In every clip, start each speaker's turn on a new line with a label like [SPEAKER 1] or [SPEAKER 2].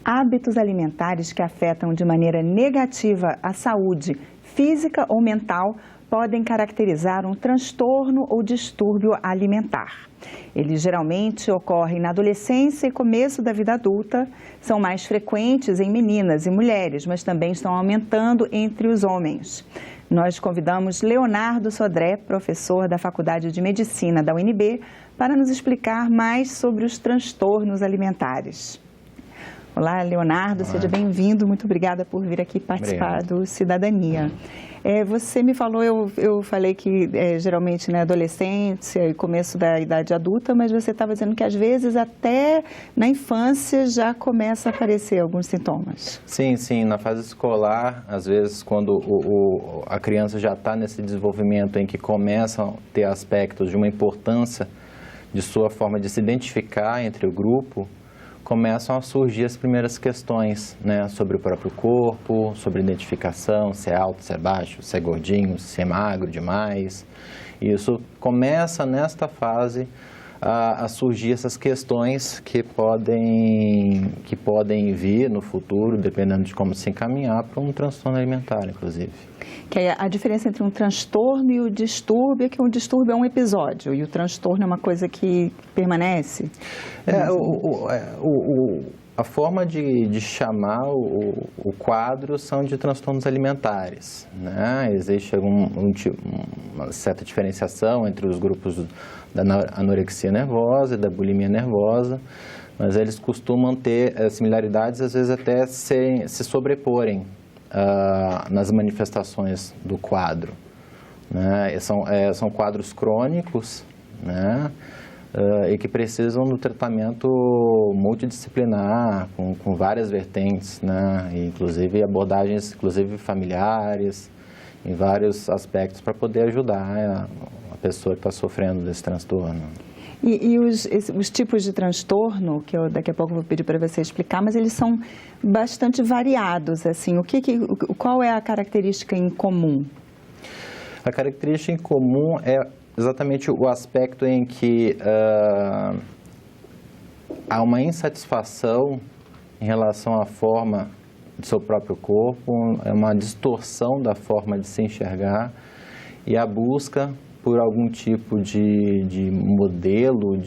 [SPEAKER 1] Hábitos alimentares que afetam de maneira negativa a saúde física ou mental podem caracterizar um transtorno ou distúrbio alimentar. Eles geralmente ocorrem na adolescência e começo da vida adulta, são mais frequentes em meninas e mulheres, mas também estão aumentando entre os homens. Nós convidamos Leonardo Sodré, professor da Faculdade de Medicina da UNB, para nos explicar mais sobre os transtornos alimentares. Olá, Leonardo,
[SPEAKER 2] Olá.
[SPEAKER 1] Seja bem-vindo. Muito obrigada por vir aqui participar do Cidadania. Você me falou, eu falei que geralmente na adolescência e começo da idade adulta, mas você estava dizendo que às vezes até na infância já começa a aparecer alguns sintomas.
[SPEAKER 2] Sim, sim. Na fase escolar, às vezes quando a criança já está nesse desenvolvimento em que começam a ter aspectos de uma importância de sua forma de se identificar entre o grupo, começam a surgir as primeiras questões, né, sobre o próprio corpo, sobre identificação, se é alto, se é baixo, se é gordinho, se é magro demais. Isso começa nesta fase a surgir essas questões que podem vir no futuro, dependendo de como se encaminhar, para um transtorno alimentar, inclusive.
[SPEAKER 1] Que é a diferença entre um transtorno e o distúrbio é que um distúrbio é um episódio e o transtorno é uma coisa que permanece?
[SPEAKER 2] A forma de chamar o quadro são de transtornos alimentares, né? Existe uma certa diferenciação entre os grupos da anorexia nervosa e da bulimia nervosa, mas eles costumam ter similaridades, às vezes até se sobreporem nas manifestações do quadro, né? São quadros crônicos, né? E que precisam do tratamento multidisciplinar, com várias vertentes, né? Inclusive abordagens familiares, em vários aspectos, para poder ajudar a pessoa que está sofrendo desse transtorno.
[SPEAKER 1] E os tipos de transtorno, que eu daqui a pouco vou pedir para você explicar, mas eles são bastante variados, assim. Qual é a característica em comum?
[SPEAKER 2] A característica em comum é exatamente o aspecto em que há uma insatisfação em relação à forma do seu próprio corpo, é uma distorção da forma de se enxergar e a busca por algum tipo de modelo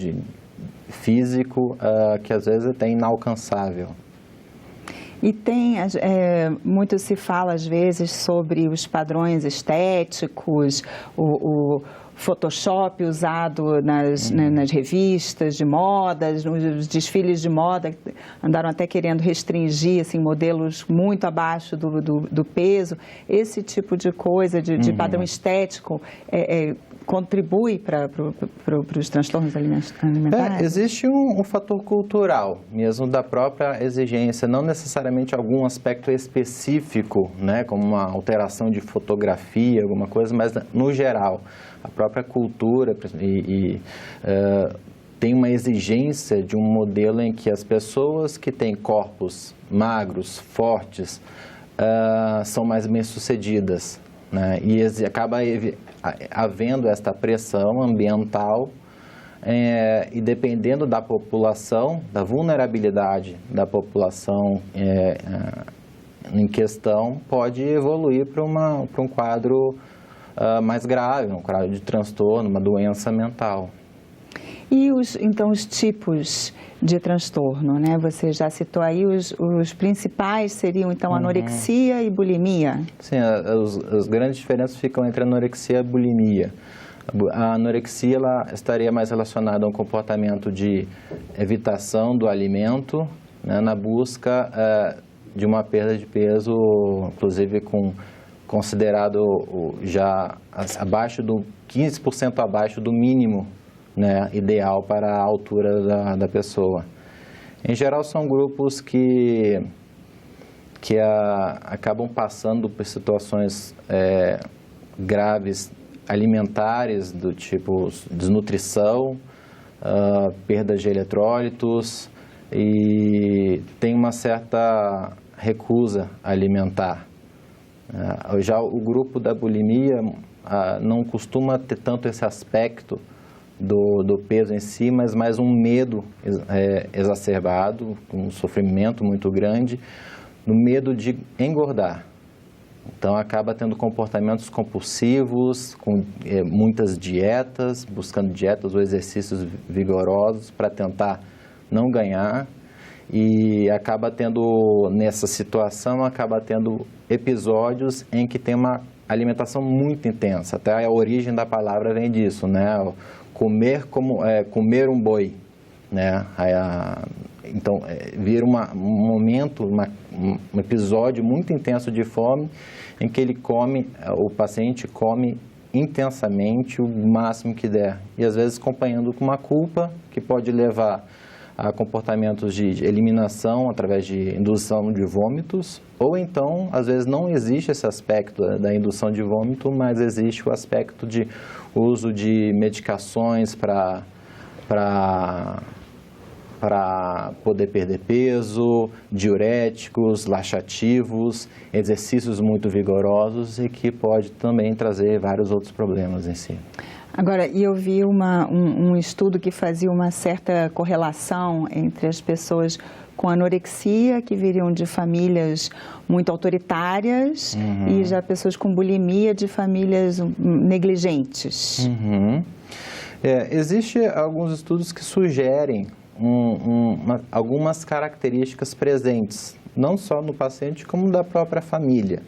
[SPEAKER 2] físico que às vezes é até inalcançável.
[SPEAKER 1] E muito se fala às vezes sobre os padrões estéticos, o Photoshop usado nas revistas de moda, nos desfiles de moda, andaram até querendo restringir assim, modelos muito abaixo do peso. Esse tipo de coisa, de padrão estético, contribui para os transtornos alimentares?
[SPEAKER 2] Existe um fator cultural, mesmo da própria exigência, não necessariamente algum aspecto específico, né, como uma alteração de fotografia, alguma coisa, mas no geral, a própria cultura tem uma exigência de um modelo em que as pessoas que têm corpos magros, fortes, são mais bem-sucedidas, né, e acaba havendo esta pressão ambiental e dependendo da população, da vulnerabilidade da população em questão, pode evoluir para um quadro mais grave, um quadro de transtorno, uma doença mental.
[SPEAKER 1] E então os tipos de transtorno, né? Você já citou aí, os principais seriam então anorexia e bulimia?
[SPEAKER 2] Sim, as grandes diferenças ficam entre anorexia e bulimia. A anorexia ela estaria mais relacionada a um comportamento de evitação do alimento, né, na busca de uma perda de peso, inclusive considerado já abaixo 15% abaixo do mínimo, né, ideal para a altura da pessoa. Em geral, são grupos que acabam passando por situações graves alimentares, do tipo desnutrição, perda de eletrólitos e tem uma certa recusa alimentar. Já o grupo da bulimia não costuma ter tanto esse aspecto do peso em si, mas mais um medo exacerbado, um sofrimento muito grande, no medo de engordar. Então, acaba tendo comportamentos compulsivos, com muitas dietas, buscando dietas ou exercícios vigorosos para tentar não ganhar. E acaba tendo, nessa situação, acaba tendo episódios em que tem uma alimentação muito intensa. Até a origem da palavra vem disso, né? Comer um boi, né? Então, vira um momento, um episódio muito intenso de fome, em que o paciente come intensamente o máximo que der. E às vezes acompanhando com uma culpa que pode levar a comportamentos de eliminação através de indução de vômitos, ou então, às vezes, não existe esse aspecto da indução de vômito, mas existe o aspecto de uso de medicações para poder perder peso, diuréticos, laxativos, exercícios muito vigorosos e que pode também trazer vários outros problemas em si.
[SPEAKER 1] Agora, eu vi um estudo que fazia uma certa correlação entre as pessoas com anorexia, que viriam de famílias muito autoritárias, e já pessoas com bulimia de famílias negligentes.
[SPEAKER 2] Existem alguns estudos que sugerem algumas características presentes, não só no paciente, como da própria família.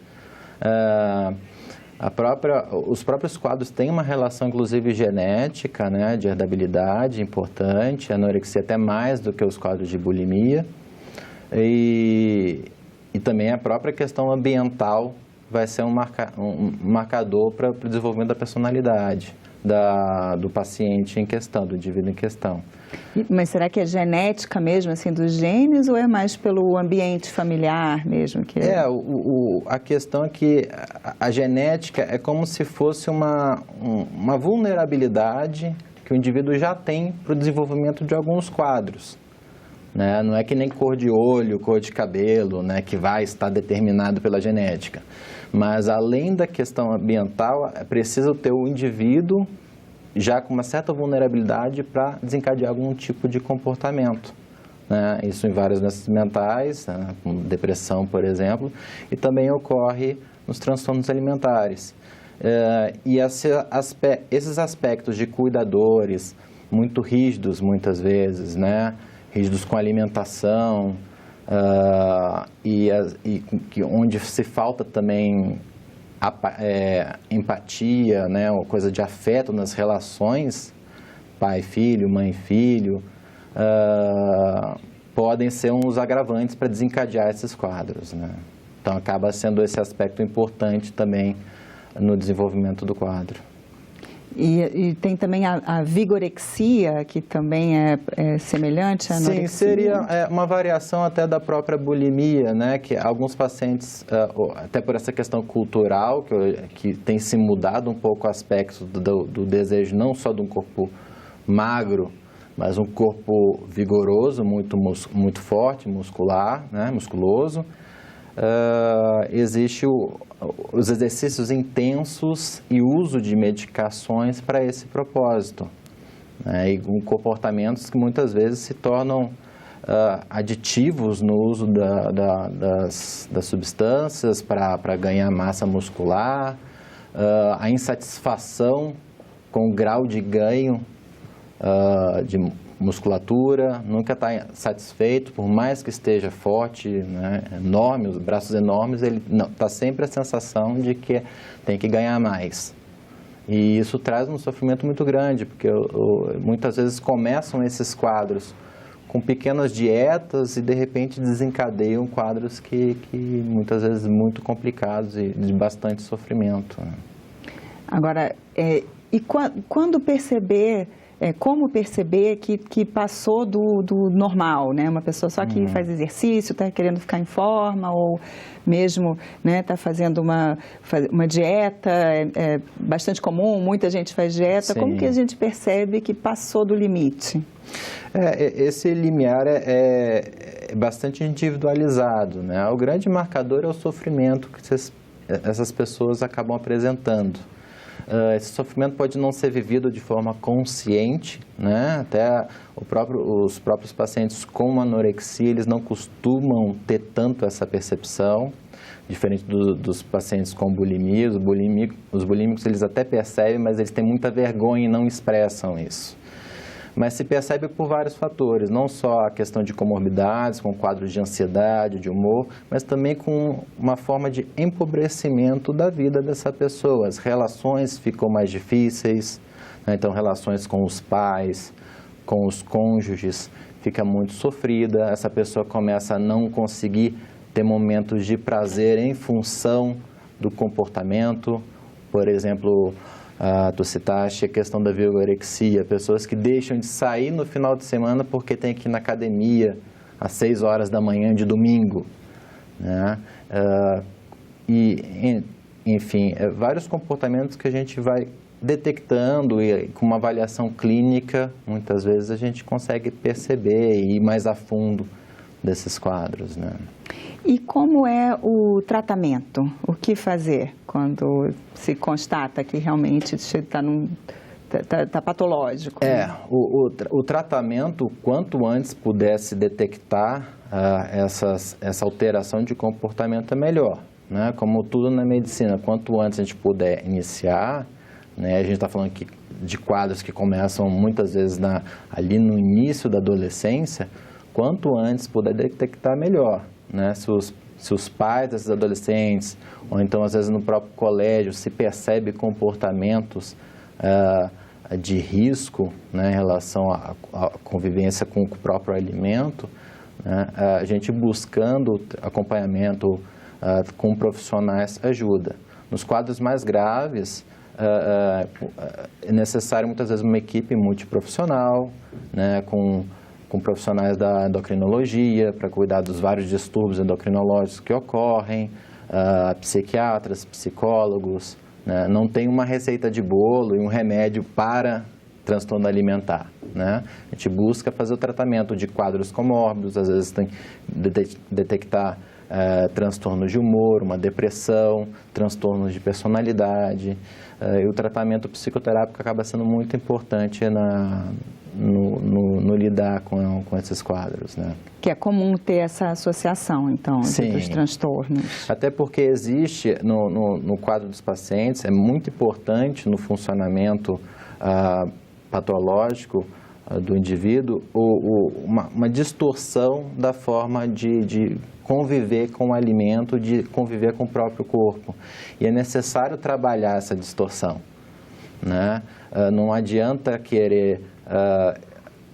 [SPEAKER 2] Os próprios quadros têm uma relação, inclusive, genética, né, de herdabilidade importante, a anorexia até mais do que os quadros de bulimia. E também a própria questão ambiental vai ser um marcador para o desenvolvimento da personalidade do paciente em questão, do indivíduo em questão.
[SPEAKER 1] Mas será que é genética mesmo, assim, dos genes, ou é mais pelo ambiente familiar mesmo?
[SPEAKER 2] A questão é que a genética é como se fosse uma vulnerabilidade que o indivíduo já tem para o desenvolvimento de alguns quadros, né? Não é que nem cor de olho, cor de cabelo, né, que vai estar determinado pela genética. Mas, além da questão ambiental, é preciso ter o indivíduo já com uma certa vulnerabilidade para desencadear algum tipo de comportamento, né? Isso em várias doenças mentais, né, como depressão, por exemplo, e também ocorre nos transtornos alimentares. E esses aspectos de cuidadores, muito rígidos muitas vezes, né, rígidos com alimentação, onde se falta também empatia, né, uma coisa de afeto nas relações, pai-filho, mãe-filho, podem ser uns agravantes para desencadear esses quadros, né? Então, acaba sendo esse aspecto importante também no desenvolvimento do quadro.
[SPEAKER 1] E tem também a vigorexia, que também é semelhante à anorexia?
[SPEAKER 2] Sim, seria uma variação até da própria bulimia, né? Que alguns pacientes, até por essa questão cultural, que tem se mudado um pouco o aspecto do desejo, não só de um corpo magro, mas um corpo vigoroso, muito forte, muscular, né? Musculoso. Existe os exercícios intensos e uso de medicações para esse propósito, né? E com comportamentos que muitas vezes se tornam aditivos no uso das substâncias para ganhar massa muscular, a insatisfação com o grau de ganho de musculatura, nunca está satisfeito, por mais que esteja forte, né, enorme, os braços enormes, ele está sempre a sensação de que tem que ganhar mais. E isso traz um sofrimento muito grande, porque muitas vezes começam esses quadros com pequenas dietas e de repente desencadeiam quadros que muitas vezes muito complicados e de bastante sofrimento, né?
[SPEAKER 1] Agora, quando perceber... como perceber que passou do normal, né? Uma pessoa só que faz exercício, está querendo ficar em forma, ou mesmo, né, está fazendo uma dieta, é bastante comum, muita gente faz dieta. Sim. Como que a gente percebe que passou do limite?
[SPEAKER 2] Esse limiar é bastante individualizado, né? O grande marcador é o sofrimento que essas pessoas acabam apresentando. Esse sofrimento pode não ser vivido de forma consciente, né? Até os próprios pacientes com anorexia, eles não costumam ter tanto essa percepção, diferente dos pacientes com bulimia. Os bulímicos, eles até percebem, mas eles têm muita vergonha e não expressam isso. Mas se percebe por vários fatores, não só a questão de comorbidades, com quadros de ansiedade, de humor, mas também com uma forma de empobrecimento da vida dessa pessoa. As relações ficam mais difíceis, né? Então relações com os pais, com os cônjuges, fica muito sofrida, essa pessoa começa a não conseguir ter momentos de prazer em função do comportamento. Por exemplo, tu citaste a questão da vigorexia, pessoas que deixam de sair no final de semana porque tem que ir na academia às 6 horas da manhã de domingo, né? Enfim, vários comportamentos que a gente vai detectando e com uma avaliação clínica, muitas vezes a gente consegue perceber e ir mais a fundo desses quadros, né?
[SPEAKER 1] E como é o tratamento? O que fazer quando se constata que realmente está patológico?
[SPEAKER 2] O tratamento, quanto antes pudesse detectar essa alteração de comportamento, é melhor, né? Como tudo na medicina, quanto antes a gente puder iniciar, né? A gente está falando aqui de quadros que começam muitas vezes ali no início da adolescência, quanto antes puder detectar, melhor, né? Se os pais desses adolescentes, ou então às vezes no próprio colégio, se percebe comportamentos de risco, né, em relação à convivência com o próprio alimento, né, a gente buscando acompanhamento com profissionais ajuda. Nos quadros mais graves, é necessário muitas vezes uma equipe multiprofissional, né, com profissionais da endocrinologia, para cuidar dos vários distúrbios endocrinológicos que ocorrem, psiquiatras, psicólogos, né? Não tem uma receita de bolo e um remédio para transtorno alimentar, né? A gente busca fazer o tratamento de quadros comórbidos, às vezes tem detectar transtornos de humor, uma depressão, transtornos de personalidade, e o tratamento psicoterápico acaba sendo muito importante no lidar com esses quadros, né?
[SPEAKER 1] Que é comum ter essa associação, então, entre os transtornos.
[SPEAKER 2] Até porque existe no quadro dos pacientes, é muito importante no funcionamento patológico do indivíduo uma distorção da forma de conviver com o alimento, de conviver com o próprio corpo. E é necessário trabalhar essa distorção, né? Não adianta querer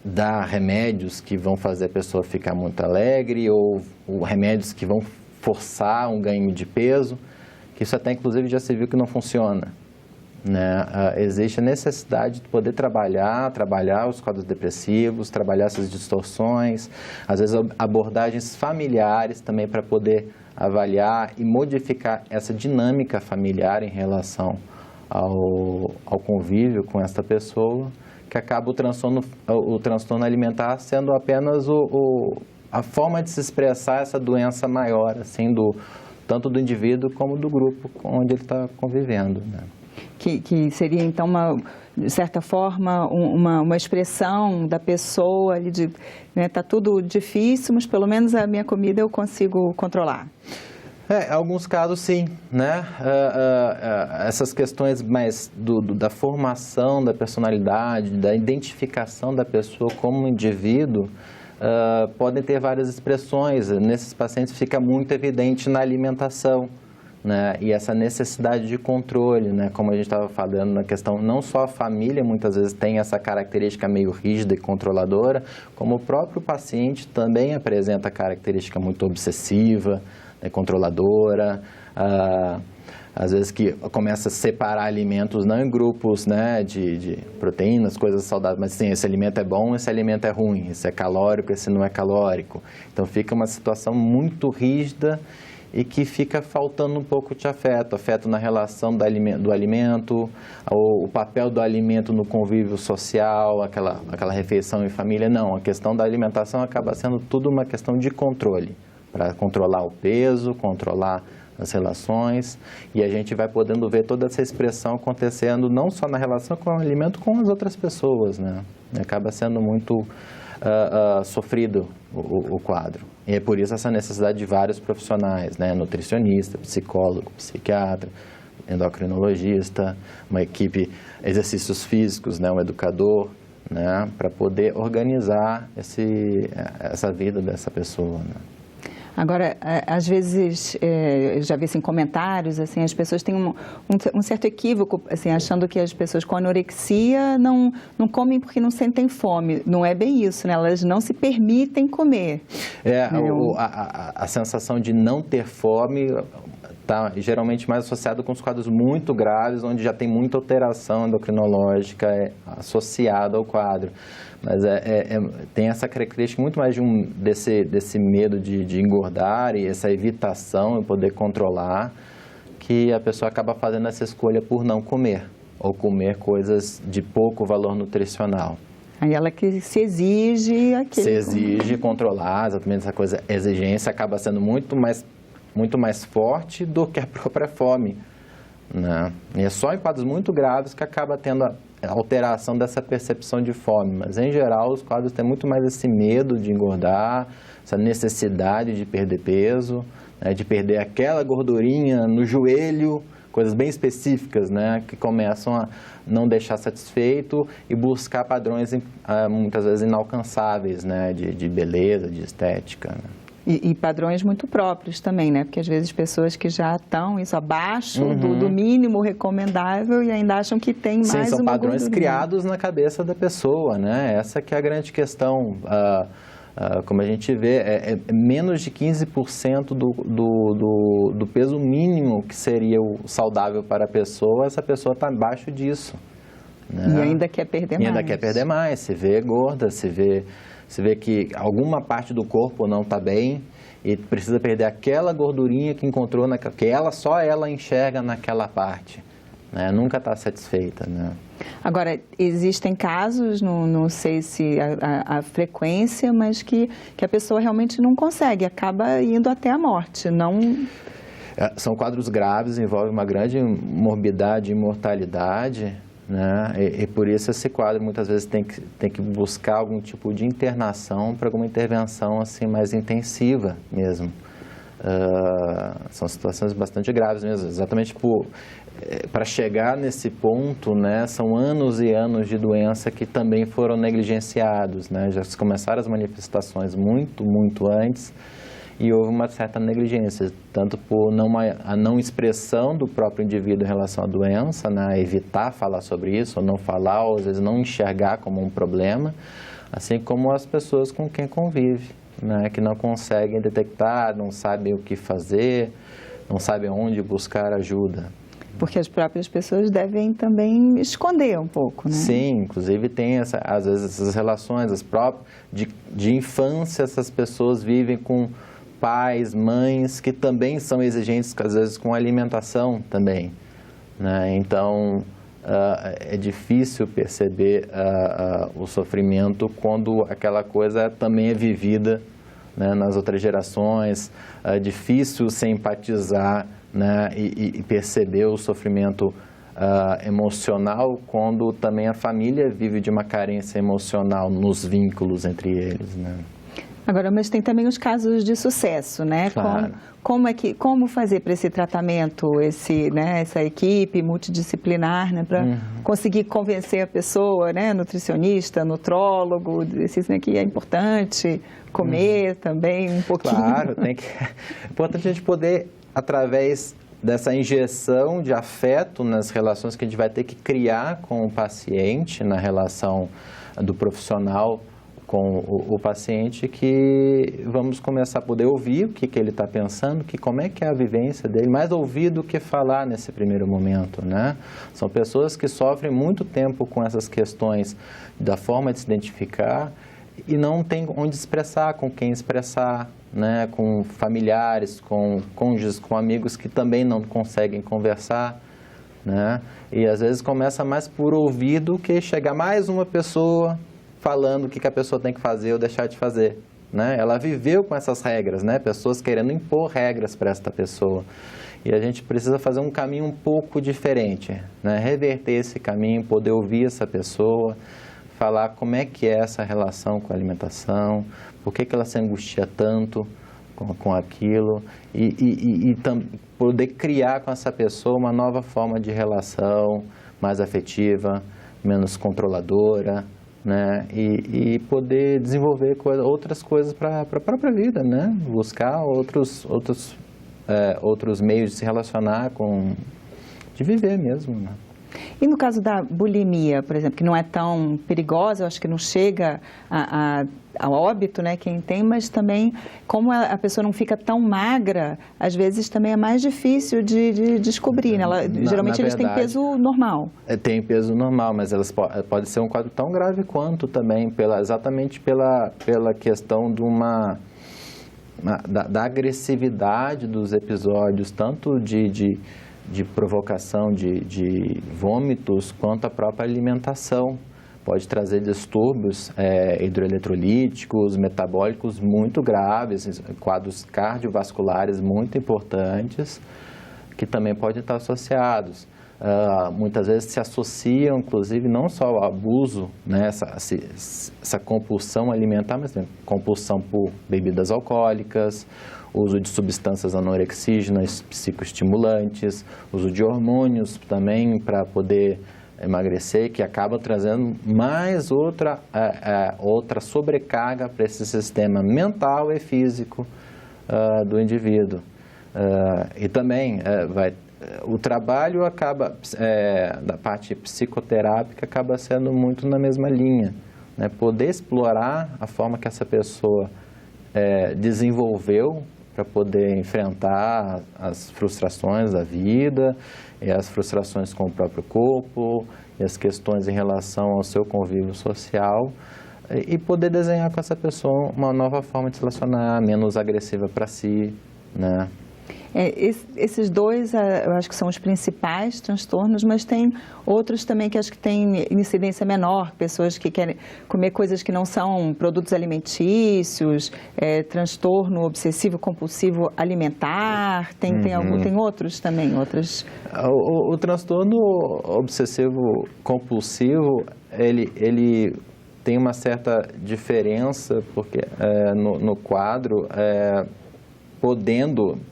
[SPEAKER 2] dar remédios que vão fazer a pessoa ficar muito alegre ou remédios que vão forçar um ganho de peso, que isso até inclusive já se viu que não funciona, né? Existe a necessidade de poder trabalhar os quadros depressivos, trabalhar essas distorções, às vezes abordagens familiares também para poder avaliar e modificar essa dinâmica familiar em relação ao convívio com essa pessoa, que acaba o transtorno alimentar sendo apenas a forma de se expressar essa doença maior, assim, tanto do indivíduo como do grupo onde ele está convivendo, né?
[SPEAKER 1] Que seria, então, de certa forma, uma expressão da pessoa, ali né, tá tudo difícil, mas pelo menos a minha comida eu consigo controlar.
[SPEAKER 2] Em alguns casos, sim, né? Essas questões mais da formação da personalidade, da identificação da pessoa como indivíduo, podem ter várias expressões. Nesses pacientes fica muito evidente na alimentação, né? E essa necessidade de controle, né? Como a gente estava falando na questão, não só a família muitas vezes tem essa característica meio rígida e controladora, como o próprio paciente também apresenta característica muito obsessiva, né, controladora, às vezes que começa a separar alimentos não em grupos, né, de proteínas, coisas saudáveis, mas sim, esse alimento é bom, esse alimento é ruim, esse é calórico, esse não é calórico. Então fica uma situação muito rígida e que fica faltando um pouco de afeto na relação do alimento, o papel do alimento no convívio social, aquela refeição em família. Não, a questão da alimentação acaba sendo tudo uma questão de controle, para controlar o peso, controlar as relações, e a gente vai podendo ver toda essa expressão acontecendo não só na relação com o alimento, com as outras pessoas, né? Acaba sendo muito sofrido o quadro. E é por isso essa necessidade de vários profissionais, né? Nutricionista, psicólogo, psiquiatra, endocrinologista, uma equipe, exercícios físicos, né? Um educador, né? Para poder organizar essa vida dessa pessoa, né?
[SPEAKER 1] Agora, às vezes, eu já vi assim, comentários, assim, as pessoas têm um certo equívoco, assim, achando que as pessoas com anorexia não comem porque não sentem fome. Não é bem isso, né? Elas não se permitem comer.
[SPEAKER 2] A sensação de não ter fome está geralmente mais associado com os quadros muito graves, onde já tem muita alteração endocrinológica associada ao quadro. Mas tem essa característica muito mais desse medo de engordar e essa evitação e poder controlar, que a pessoa acaba fazendo essa escolha por não comer, ou comer coisas de pouco valor nutricional.
[SPEAKER 1] Aí ela que se exige aquilo.
[SPEAKER 2] Se exige controlar, exatamente essa coisa, exigência acaba sendo muito mais forte do que a própria fome, né? E é só em quadros muito graves que acaba tendo a alteração dessa percepção de fome, mas em geral os quadros têm muito mais esse medo de engordar, essa necessidade de perder peso, né? De perder aquela gordurinha no joelho, coisas bem específicas, né? Que começam a não deixar satisfeito e buscar padrões muitas vezes inalcançáveis, né? De beleza, de estética, né?
[SPEAKER 1] E padrões muito próprios também, né? Porque às vezes pessoas que já estão isso abaixo do mínimo recomendável e ainda acham que tem mais uma
[SPEAKER 2] são padrões
[SPEAKER 1] gordurinha.
[SPEAKER 2] Criados na cabeça da pessoa, né? Essa que é a grande questão. Como a gente vê, menos de 15% do peso mínimo que seria o saudável para a pessoa, essa pessoa está abaixo disso, né?
[SPEAKER 1] E ainda quer perder mais.
[SPEAKER 2] E ainda quer perder mais, se vê gorda, se vê que alguma parte do corpo não está bem e precisa perder aquela gordurinha que encontrou, que só ela enxerga naquela parte, né? Nunca está satisfeita, né?
[SPEAKER 1] Agora, existem casos, não sei se a frequência, mas que a pessoa realmente não consegue, acaba indo até a morte, não...
[SPEAKER 2] São quadros graves, envolvem uma grande morbidade e mortalidade, né? E por isso esse quadro muitas vezes tem que buscar algum tipo de internação para alguma intervenção assim mais intensiva mesmo. São situações bastante graves mesmo, exatamente para chegar nesse ponto, né? São anos e anos de doença que também foram negligenciados, né? Já se começaram as manifestações muito antes e houve uma certa negligência, tanto por a não expressão do próprio indivíduo em relação à doença, né? Evitar falar sobre isso, ou não falar, ou às vezes não enxergar como um problema, assim como as pessoas com quem convive, né? Que não conseguem detectar, não sabem o que fazer, não sabem onde buscar ajuda.
[SPEAKER 1] Porque as próprias pessoas devem também esconder um pouco, né?
[SPEAKER 2] Sim, inclusive tem às vezes essas relações de infância, essas pessoas vivem com pais, mães, que também são exigentes, às vezes, com alimentação também, né? Então, é difícil perceber o sofrimento quando aquela coisa também é vivida, né, nas outras gerações. É difícil se empatizar, né, e perceber o sofrimento emocional quando também a família vive de uma carência emocional nos vínculos entre eles, né?
[SPEAKER 1] Agora, mas tem também os casos de sucesso, né?
[SPEAKER 2] Claro.
[SPEAKER 1] Como fazer para esse tratamento, essa equipe multidisciplinar, né? Para conseguir convencer a pessoa, né? Nutricionista, nutrólogo, que é importante comer também um pouquinho.
[SPEAKER 2] Claro, é importante a gente poder, através dessa injeção de afeto nas relações que a gente vai ter que criar com o paciente, na relação do profissional com o paciente, que vamos começar a poder ouvir o que ele está pensando, como é que é a vivência dele, mais ouvir do que falar nesse primeiro momento, né? São pessoas que sofrem muito tempo com essas questões da forma de se identificar e não tem onde expressar, com quem expressar, né? Com familiares, com cônjuges, com amigos que também não conseguem conversar, né? E às vezes começa mais por ouvir do que chegar mais uma pessoa falando o que a pessoa tem que fazer ou deixar de fazer, né? Ela viveu com essas regras, né? Pessoas querendo impor regras para esta pessoa. E a gente precisa fazer um caminho um pouco diferente, né? Reverter esse caminho, poder ouvir essa pessoa, falar como é que é essa relação com a alimentação, por que ela se angustia tanto com aquilo, e poder criar com essa pessoa uma nova forma de relação, mais afetiva, menos controladora, né? E poder desenvolver outras coisas para a própria vida, né? Buscar outros meios de se relacionar de viver mesmo, né?
[SPEAKER 1] E no caso da bulimia, por exemplo, que não é tão perigosa, eu acho que não chega ao óbito, né, quem tem, mas também, como a pessoa não fica tão magra, às vezes também é mais difícil de descobrir, né? Geralmente eles têm peso normal.
[SPEAKER 2] Tem peso normal, mas elas pode ser um quadro tão grave quanto também, exatamente pela questão da agressividade dos episódios, tanto de provocação de vômitos, quanto a própria alimentação. Pode trazer distúrbios hidroeletrolíticos, metabólicos muito graves, quadros cardiovasculares muito importantes, que também podem estar associados. Muitas vezes se associam, inclusive, não só ao abuso, né, essa compulsão alimentar, mas também compulsão por bebidas alcoólicas, uso de substâncias anorexígenas, psicoestimulantes, uso de hormônios também para poder emagrecer, que acaba trazendo mais outra sobrecarga para esse sistema mental e físico do indivíduo. E também o trabalho da parte psicoterápica acaba sendo muito na mesma linha, né? Poder explorar a forma que essa pessoa desenvolveu para poder enfrentar as frustrações da vida, e as frustrações com o próprio corpo, e as questões em relação ao seu convívio social, e poder desenhar com essa pessoa uma nova forma de se relacionar, menos agressiva para si, né?
[SPEAKER 1] Esses dois, eu acho que são os principais transtornos, mas tem outros também que acho que têm incidência menor, pessoas que querem comer coisas que não são produtos alimentícios, transtorno obsessivo-compulsivo alimentar, tem outros também, outras...
[SPEAKER 2] O transtorno obsessivo-compulsivo, ele tem uma certa diferença, porque no quadro...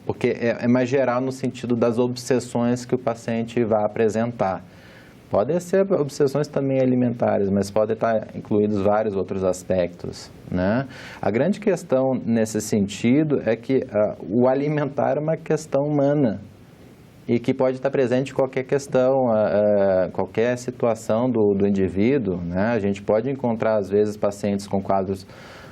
[SPEAKER 2] porque é mais geral no sentido das obsessões que o paciente vai apresentar. Podem ser obsessões também alimentares, mas podem estar incluídos vários outros aspectos, né? A grande questão nesse sentido é que o alimentar é uma questão humana e que pode estar presente em qualquer questão, qualquer situação do indivíduo, né? A gente pode encontrar, às vezes, pacientes com quadros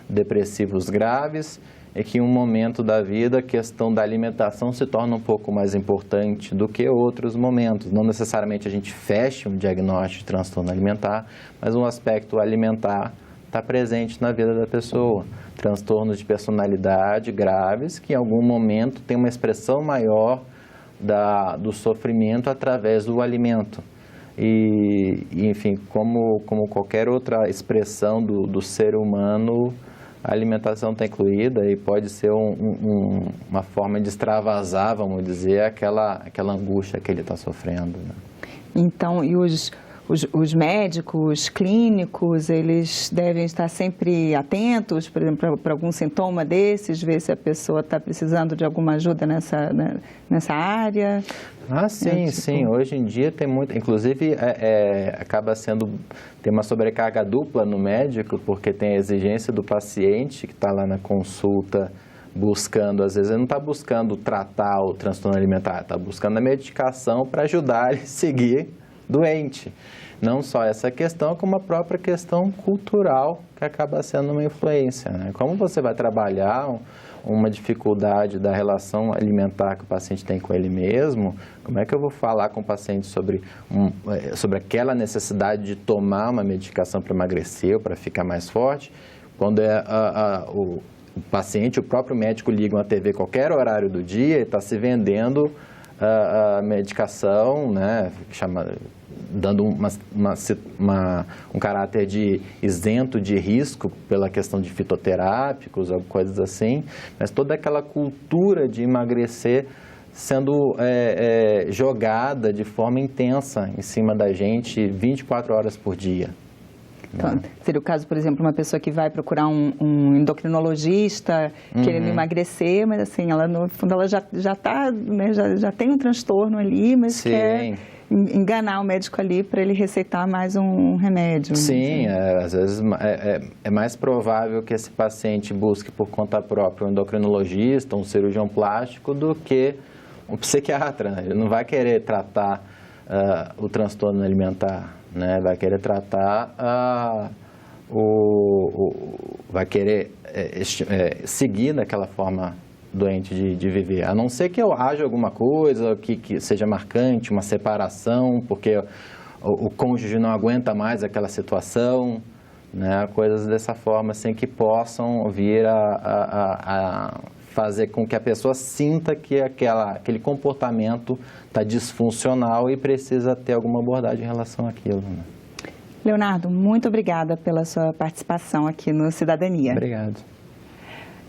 [SPEAKER 2] depressivos graves, é que em um momento da vida a questão da alimentação se torna um pouco mais importante do que outros momentos. Não necessariamente a gente fecha um diagnóstico de transtorno alimentar, mas um aspecto alimentar está presente na vida da pessoa. Transtornos de personalidade graves que em algum momento tem uma expressão maior do sofrimento através do alimento. E enfim, como qualquer outra expressão do ser humano, a alimentação está incluída e pode ser uma forma de extravasar, vamos dizer, aquela angústia que ele está sofrendo, né?
[SPEAKER 1] Então, e os médicos clínicos, eles devem estar sempre atentos, por exemplo, para algum sintoma desses, ver se a pessoa está precisando de alguma ajuda nessa área?
[SPEAKER 2] Sim. Hoje em dia tem muito, inclusive acaba tem uma sobrecarga dupla no médico, porque tem a exigência do paciente que está lá na consulta buscando, às vezes ele não está buscando tratar o transtorno alimentar, está buscando a medicação para ajudar ele a seguir doente. Não só essa questão, como a própria questão cultural que acaba sendo uma influência, né? Como você vai trabalhar uma dificuldade da relação alimentar que o paciente tem com ele mesmo, como é que eu vou falar com o paciente sobre aquela necessidade de tomar uma medicação para emagrecer ou para ficar mais forte, quando o paciente, o próprio médico liga uma TV qualquer horário do dia e está se vendendo a medicação, né, dando um caráter de isento de risco pela questão de fitoterápicos, coisas assim, mas toda aquela cultura de emagrecer sendo jogada de forma intensa em cima da gente 24 horas por dia.
[SPEAKER 1] Então, seria o caso, por exemplo, uma pessoa que vai procurar um endocrinologista querendo emagrecer, mas assim, ela no fundo ela já tá, né, já tem um transtorno ali, mas
[SPEAKER 2] Sim.
[SPEAKER 1] quer enganar o médico ali para ele receitar mais um remédio.
[SPEAKER 2] Sim, às vezes é mais provável que esse paciente busque por conta própria um endocrinologista, um cirurgião plástico, do que um psiquiatra, né? Ele não vai querer tratar o transtorno alimentar, né? Vai querer tratar vai querer seguir daquela forma doente de viver, a não ser que haja alguma coisa que seja marcante, uma separação, porque o cônjuge não aguenta mais aquela situação, né? Coisas dessa forma, assim, que possam vir a fazer com que a pessoa sinta que aquele comportamento está disfuncional e precisa ter alguma abordagem em relação àquilo, né?
[SPEAKER 1] Leonardo, muito obrigada pela sua participação aqui no Cidadania.
[SPEAKER 2] Obrigado.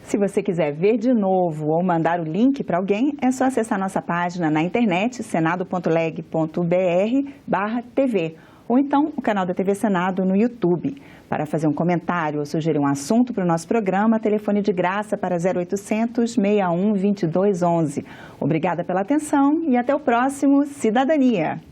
[SPEAKER 1] Se você quiser ver de novo ou mandar o link para alguém, é só acessar nossa página na internet, senado.leg.br/TV, ou então o canal da TV Senado no YouTube. Para fazer um comentário ou sugerir um assunto para o nosso programa, telefone de graça para 0800 61 22 11. Obrigada pela atenção e até o próximo Cidadania.